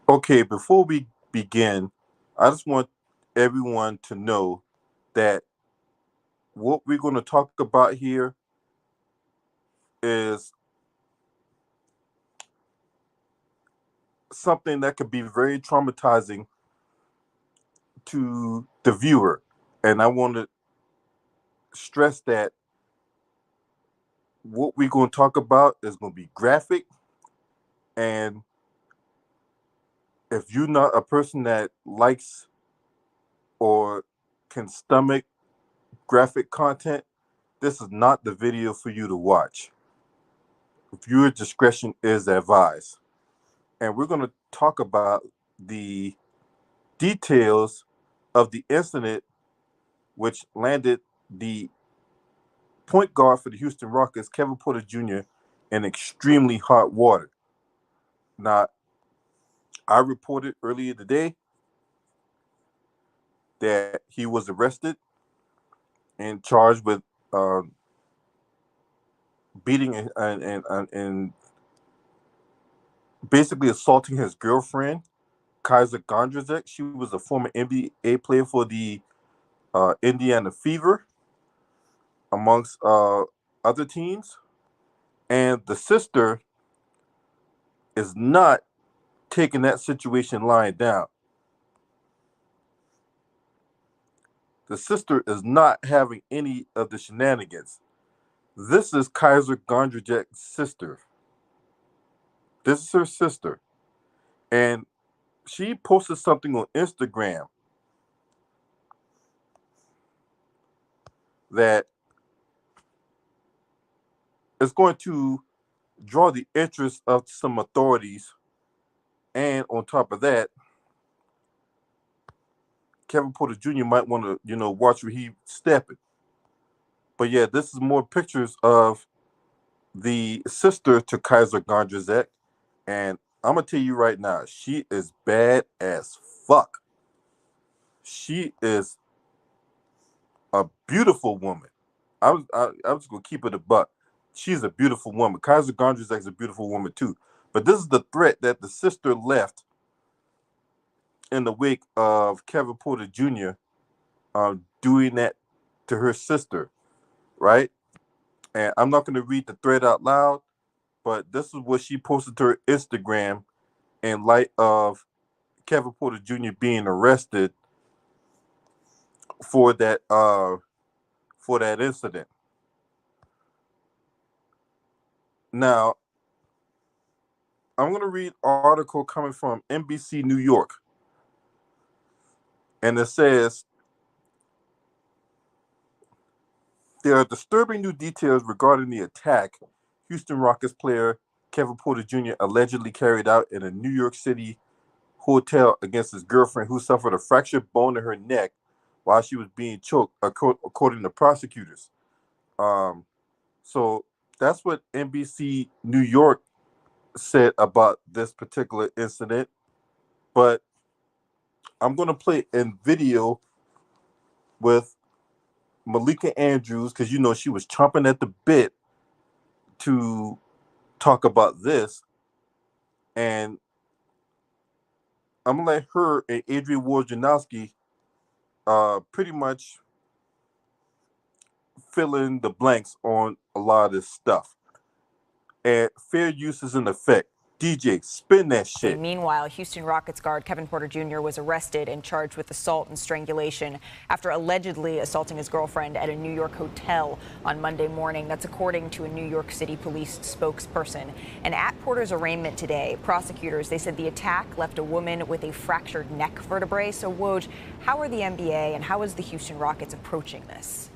Okay, before we begin, I just want everyone to know that what we're going to talk about here is something that could be very traumatizing to the viewer. And I want to stress that what we're going to talk about is going to be graphic. And if you're not a person that likes or can stomach graphic content, this is not the video for you to watch. Viewer discretion is advised. And we're going to talk about the details of the incident which landed the point guard for the Houston Rockets, Kevin Porter Jr., in extremely hot water. Now, I reported earlier today that he was arrested and charged with beating and basically assaulting his girlfriend, Kaiser Gondrzek. She was a former NBA player for the Indiana Fever, amongst other teams. And the sister is not taking that situation lying down. The sister is not having any of the shenanigans. This is Kaiser Gondrzek's sister. This is her sister. And she posted something on Instagram that is going to draw the interest of some authorities. And on top of that, Kevin Porter Jr. might want to, watch where he's stepping. But yeah, this is more pictures of the sister to Kaiser Gondrzek. And I'm going to tell you right now, she is bad as fuck. She is a beautiful woman. I'm just going to keep it a buck. She's a beautiful woman. Kaiser Gondrzek is a beautiful woman too. But this is the threat that the sister left in the wake of Kevin Porter Jr. Doing that to her sister, right? And I'm not going to read the thread out loud, but this is what she posted to her Instagram in light of Kevin Porter Jr. being arrested for that incident. Now, I'm going to read an article coming from NBC New York, and it says there are disturbing new details regarding the attack Houston Rockets player Kevin Porter Jr. allegedly carried out in a New York City hotel against his girlfriend, who suffered a fractured bone in her neck while she was being choked, according to prosecutors. So that's what NBC New York said about this particular incident. But I'm going to play in video with Malika Andrews because she was chomping at the bit to talk about this, and I'm gonna let her and Adrian Wojnarowski pretty much fill in the blanks on a lot of this stuff. And fair use is in effect. DJ, spin that shit. Meanwhile, Houston Rockets guard Kevin Porter Jr. was arrested and charged with assault and strangulation after allegedly assaulting his girlfriend at a New York hotel on Monday morning. That's according to a New York City police spokesperson. And at Porter's arraignment today, prosecutors, they said the attack left a woman with a fractured neck vertebrae. So, Woj, how are the NBA and how is the Houston Rockets approaching this?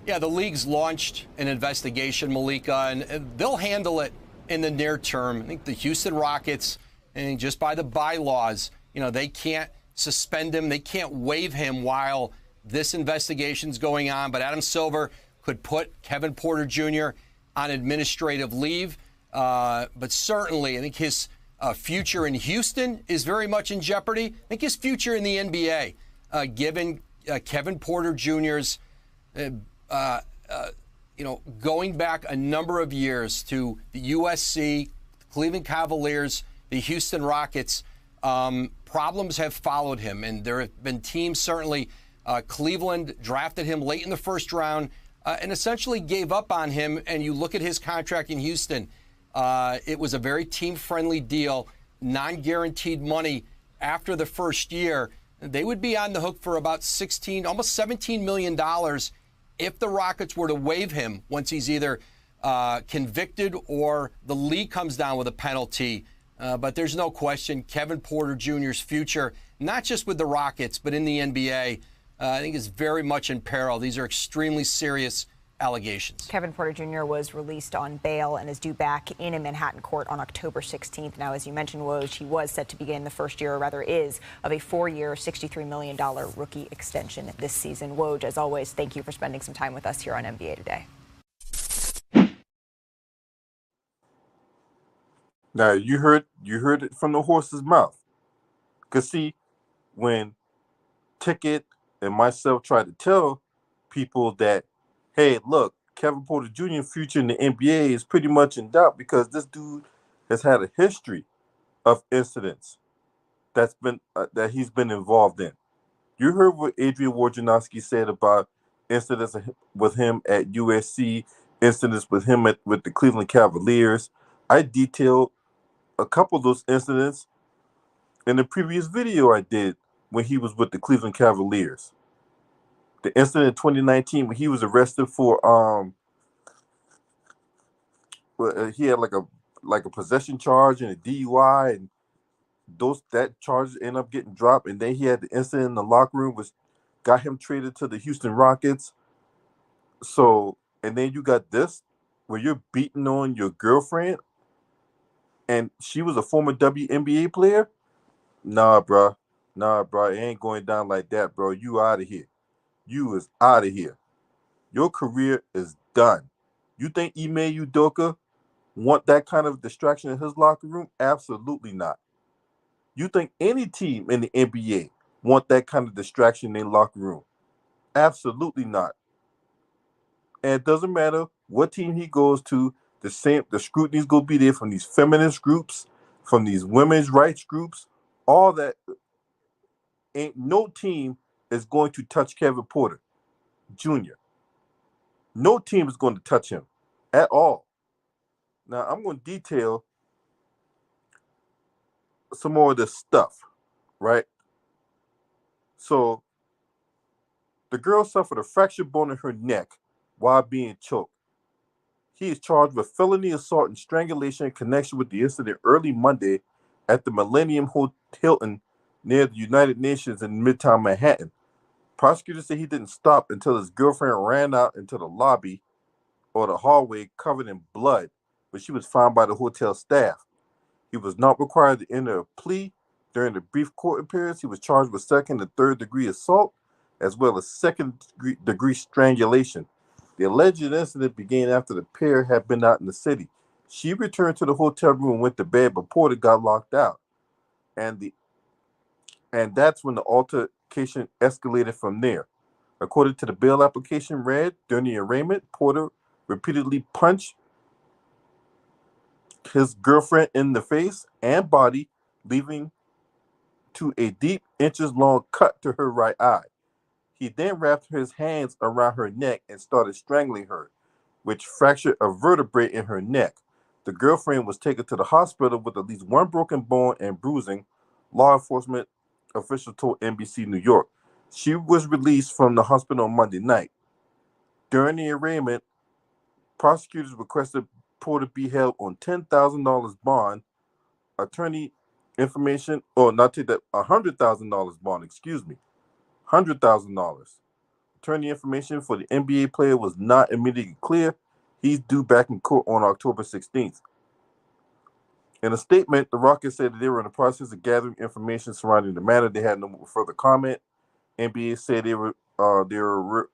Yeah, the league's launched an investigation, Malika, and they'll handle it in the near term. I think the Houston Rockets, and just by the bylaws, they can't suspend him. They can't waive him while this investigation's going on. But Adam Silver could put Kevin Porter Jr. on administrative leave. But certainly, I think his future in Houston is very much in jeopardy. I think his future in the NBA, given Kevin Porter Jr.'s going back a number of years to the USC, Cleveland Cavaliers, the Houston Rockets, problems have followed him, and there have been teams, certainly Cleveland drafted him late in the first round and essentially gave up on him. And you look at his contract in Houston, it was a very team-friendly deal, non-guaranteed money after the first year. They would be on the hook for about almost $17 million if the Rockets were to waive him once he's either convicted or the league comes down with a penalty. But there's no question Kevin Porter Jr.'s future, not just with the Rockets, but in the NBA, I think is very much in peril. These are extremely serious allegations. Kevin Porter Jr. was released on bail and is due back in a Manhattan court on October 16th. Now, as you mentioned, Woj, he was set to begin the first year, or rather is, of a 4-year, $63 million rookie extension this season. Woj, as always, thank you for spending some time with us here on NBA Today. Now you heard it from the horse's mouth. Cause see, when Ticket and myself tried to tell people that, hey, look, Kevin Porter Jr. future in the NBA is pretty much in doubt because this dude has had a history of incidents that he's been involved in. You heard what Adrian Wojnarowski said about incidents with him at USC, incidents with him with the Cleveland Cavaliers. I detailed a couple of those incidents in the previous video I did when he was with the Cleveland Cavaliers. The incident in 2019 when he was arrested for he had like a possession charge and a DUI, and that charges end up getting dropped, and then he had the incident in the locker room which got him traded to the Houston Rockets. So, and then you got this where you're beating on your girlfriend and she was a former WNBA player? Nah, bro. It ain't going down like that, bro. You out of here. You is out of here. Your career is done. You think Ime Udoka want that kind of distraction in his locker room? Absolutely not. You think any team in the NBA want that kind of distraction in their locker room? Absolutely not. And it doesn't matter what team he goes to, the scrutiny's gonna be there from these feminist groups, from these women's rights groups, all that. Ain't no team is going to touch Kevin Porter Jr. No team is going to touch him at all. Now I'm going to detail some more of this stuff, right? So the girl suffered a fractured bone in her neck while being choked. He is charged with felony assault and strangulation in connection with the incident early Monday at the Millennium Hilton near the United Nations in Midtown Manhattan. Prosecutors say he didn't stop until his girlfriend ran out into the lobby or the hallway covered in blood, but she was found by the hotel staff. He was not required to enter a plea. During the brief court appearance, he was charged with second and third degree assault, as well as second degree strangulation. The alleged incident began after the pair had been out in the city. She returned to the hotel room and went to bed, but Porter got locked out. And that's when the altercation escalated from there. According to the bail application read, during the arraignment, Porter repeatedly punched his girlfriend in the face and body, leaving to a deep inches-long cut to her right eye. He then wrapped his hands around her neck and started strangling her, which fractured a vertebrae in her neck. The girlfriend was taken to the hospital with at least one broken bone and bruising, law enforcement officials told NBC New York. She was released from the hospital on Monday night. During the arraignment, prosecutors requested Porter be held on $10,000 bond, attorney information, or not take that, $100,000 bond, excuse me, $100,000. Attorney information for the NBA player was not immediately clear. He's due back in court on October 16th. In a statement, the Rockets said that they were in the process of gathering information surrounding the matter. They had no further comment. NBA said they were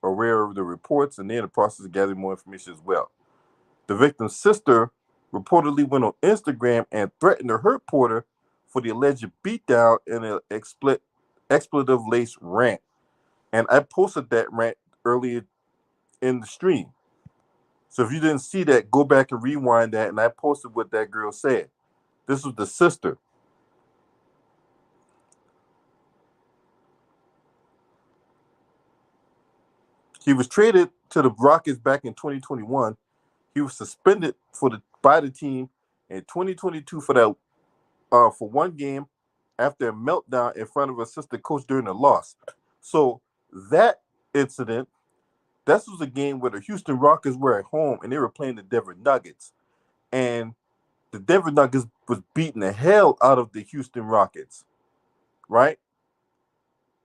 aware of the reports and they're in the process of gathering more information as well. The victim's sister reportedly went on Instagram and threatened to hurt Porter for the alleged beatdown in an expletive-laced rant. And I posted that rant earlier in the stream. So if you didn't see that, go back and rewind that, and I posted what that girl said. This was the sister. He was traded to the Rockets back in 2021. He was suspended by the team in 2022 for one game after a meltdown in front of assistant coach during a loss. So that incident, this was a game where the Houston Rockets were at home and they were playing the Denver Nuggets. And the Denver Nuggets was beating the hell out of the Houston Rockets, right?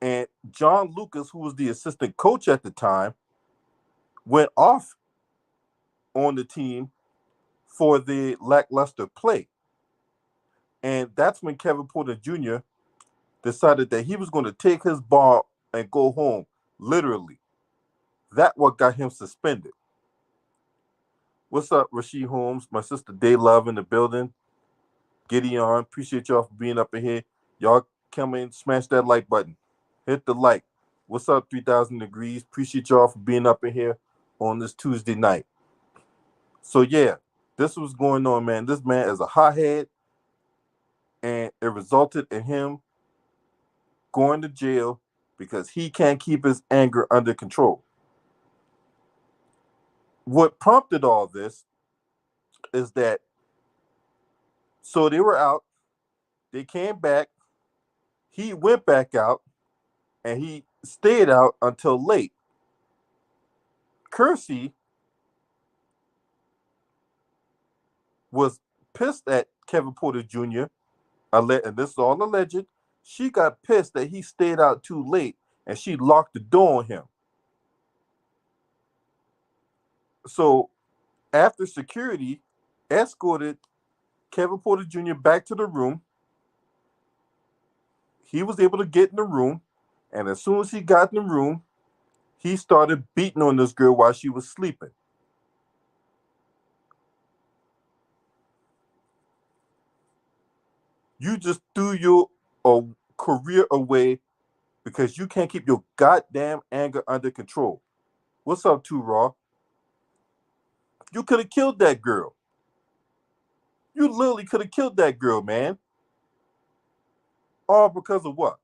And John Lucas, who was the assistant coach at the time, went off on the team for the lackluster play. And that's when Kevin Porter Jr. decided that he was going to take his ball and go home, literally. That what got him suspended. What's up, Rasheed Holmes? My sister Day Love in the building. Gideon, appreciate y'all for being up in here. Y'all come in, smash that like button. Hit the like. What's up, 3,000 Degrees? Appreciate y'all for being up in here on this Tuesday night. So, yeah, this was going on, man. This man is a hothead, and it resulted in him going to jail because he can't keep his anger under control. What prompted all this is that, so they were out, they came back, he went back out, and he stayed out until late. Kersey was pissed at Kevin Porter Jr., and this is all alleged. She got pissed that he stayed out too late, and she locked the door on him. So after security escorted Kevin Porter Jr. back to the room, he was able to get in the room, and as soon as he got in the room, he started beating on this girl while she was sleeping. You just threw your career away because you can't keep your goddamn anger under control. What's up, Too Raw? You could have killed that girl. You literally could have killed that girl, man. All because of what?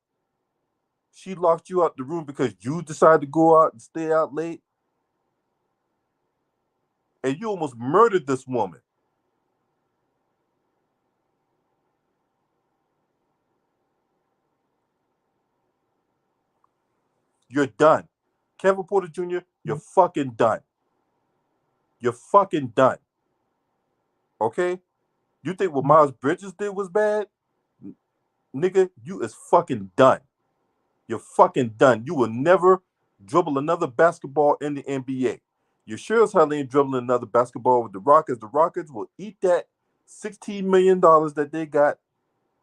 She locked you out the room because you decided to go out and stay out late? And you almost murdered this woman. You're done. Kevin Porter Jr., you're fucking done. You're fucking done. Okay? You think what Miles Bridges did was bad? Nigga, you is fucking done. You're fucking done. You will never dribble another basketball in the NBA. You sure as hell ain't dribbling another basketball with the Rockets. The Rockets will eat that $16 million that they got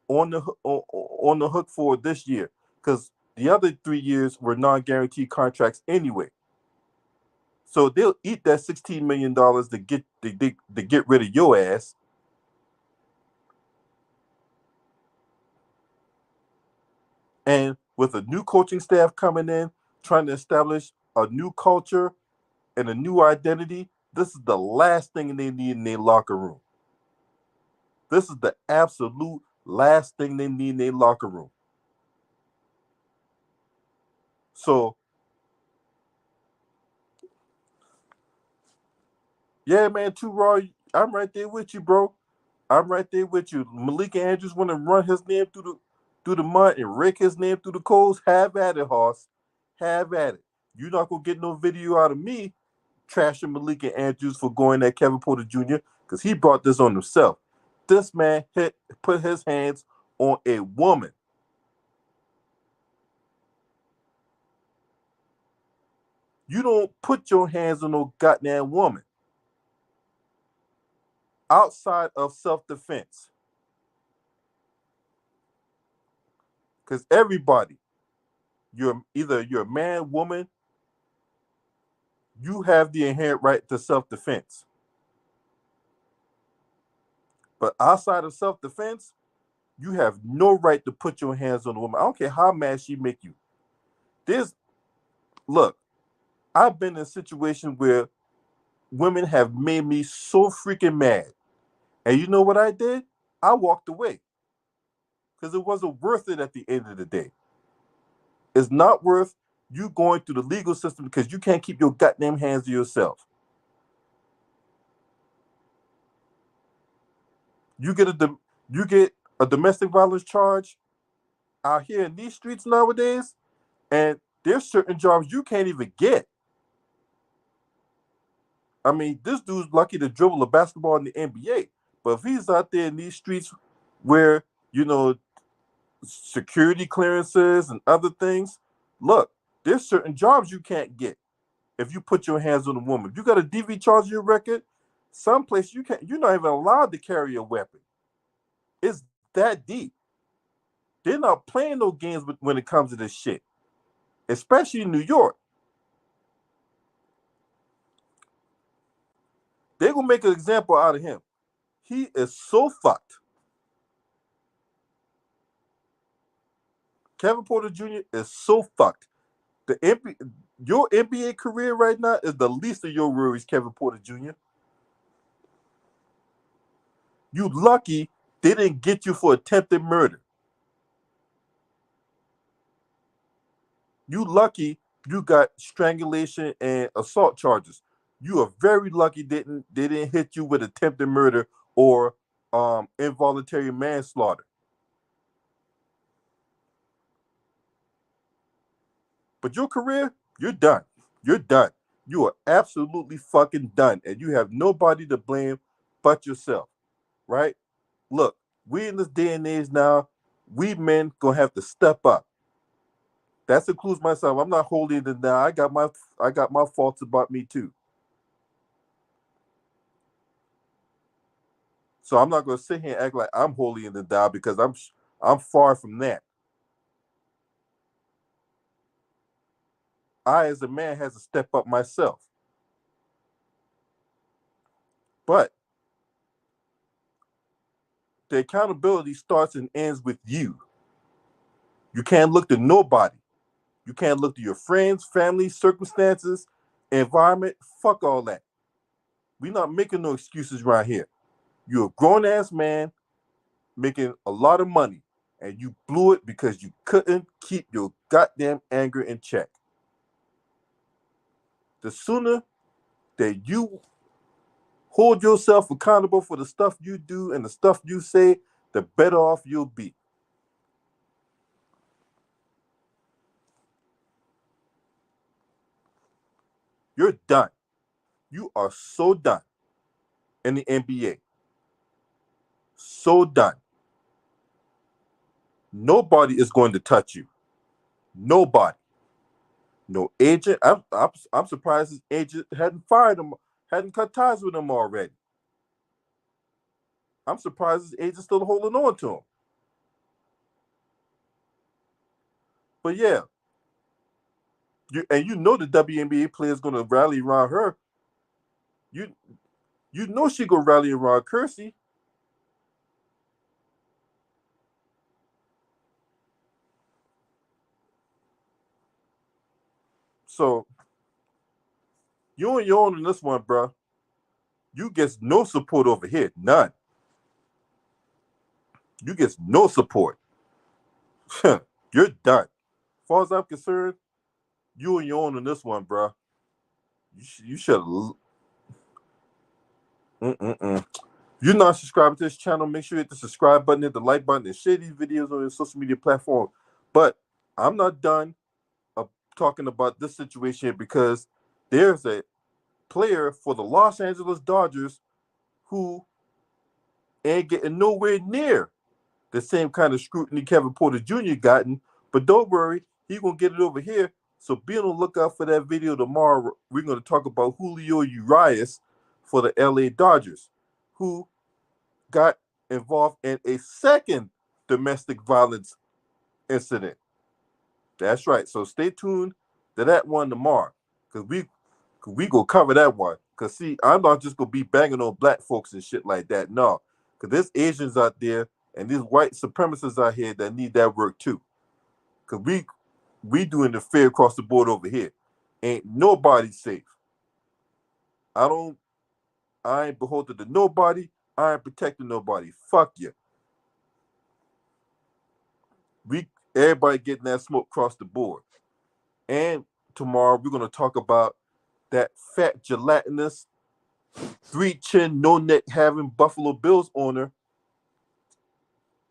on the hook for this year, because the other 3 years were non-guaranteed contracts anyway. So they'll eat that $16 million to get rid of your ass. And with a new coaching staff coming in, trying to establish a new culture and a new identity, this is the last thing they need in their locker room. This is the absolute last thing they need in their locker room. So, yeah, man, Too Raw, I'm right there with you, bro. I'm right there with you. Malika Andrews want to run his name through the mud and rake his name through the coals. Have at it, Hoss. Have at it. You're not gonna get no video out of me trashing Malika Andrews for going at Kevin Porter Jr. because he brought this on himself. This man put his hands on a woman. You don't put your hands on no goddamn woman outside of self-defense. Because everybody, you're a man, woman, you have the inherent right to self-defense. But outside of self-defense, you have no right to put your hands on a woman. I don't care how mad she make you. Look, I've been in a situation where women have made me so freaking mad. And you know what I did? I walked away. Because it wasn't worth it at the end of the day. It's not worth you going through the legal system because you can't keep your goddamn hands to yourself. You get a domestic violence charge out here in these streets nowadays, and there's certain jobs you can't even get. I mean, this dude's lucky to dribble a basketball in the NBA, but if he's out there in these streets where, security clearances and other things, look, there's certain jobs you can't get if you put your hands on a woman. If you got a DV charge in your record, someplace you're not even allowed to carry a weapon. It's that deep. They're not playing no games when it comes to this shit, especially in New York. They're gonna make an example out of him. He is so fucked. Kevin Porter Jr. is so fucked. Your NBA career right now is the least of your worries, Kevin Porter Jr. You lucky they didn't get you for attempted murder. You lucky you got strangulation and assault charges. You are very lucky they didn't hit you with attempted murder or involuntary manslaughter. But your career, you're done. You're done. You are absolutely fucking done, and you have nobody to blame but yourself, right? Look, we in this day and age now, we men gonna have to step up. That includes myself. I'm not holier than thou. I got my faults about me too. So I'm not gonna sit here and act like I'm holier than thou because I'm far from that. I, as a man, has to step up myself. But the accountability starts and ends with you. You can't look to nobody. You can't look to your friends, family, circumstances, environment. Fuck all that. We're not making no excuses right here. You're a grown-ass man making a lot of money, and you blew it because you couldn't keep your goddamn anger in check. The sooner that you hold yourself accountable for the stuff you do and the stuff you say, the better off you'll be. You're done. You are so done in the NBA. So done. Nobody is going to touch you. Nobody. No agent. I'm surprised his agent hadn't fired him, hadn't cut ties with him already. I'm surprised his agent's still holding on to him. But yeah, the WNBA player is going to rally around her. You know she gonna rally around Kersey. So you on your own in this one, bro. You get no support over here. None. You get no support. You're done. As far as I'm concerned, you on your own in this one, bro. You should. You're not subscribing to this channel, make sure you hit the subscribe button, hit the like button, and share these videos on your social media platform. But I'm not done talking about this situation because there's a player for the Los Angeles Dodgers who ain't getting nowhere near the same kind of scrutiny Kevin Porter Jr. gotten. But don't worry, he's going to get it over here. So be on the lookout for that video tomorrow. We're going to talk about Julio Urias for the LA Dodgers, who got involved in a second domestic violence incident. That's right. So stay tuned to that one tomorrow, because we go cover that one. Because see, I'm not just gonna be banging on black folks and shit like that. No, because there's Asians out there and these white supremacists out here that need that work too. Because we doing the fair across the board over here. Ain't nobody safe. I ain't beholden to nobody. I ain't protecting nobody. Fuck you. Everybody getting that smoke across the board. And tomorrow we're going to talk about that fat, gelatinous, 3-chin, no-neck having Buffalo Bills owner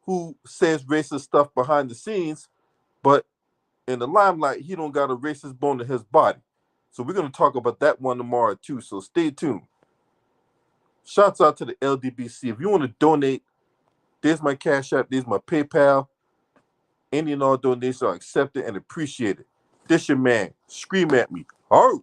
who says racist stuff behind the scenes, but in the limelight, he don't got a racist bone in his body. So we're going to talk about that one tomorrow too. So stay tuned. Shouts out to the LDBC. If you want to donate, there's my Cash App, there's my PayPal. Any and all donations are accepted and appreciated. This your man. Scream at me. All right.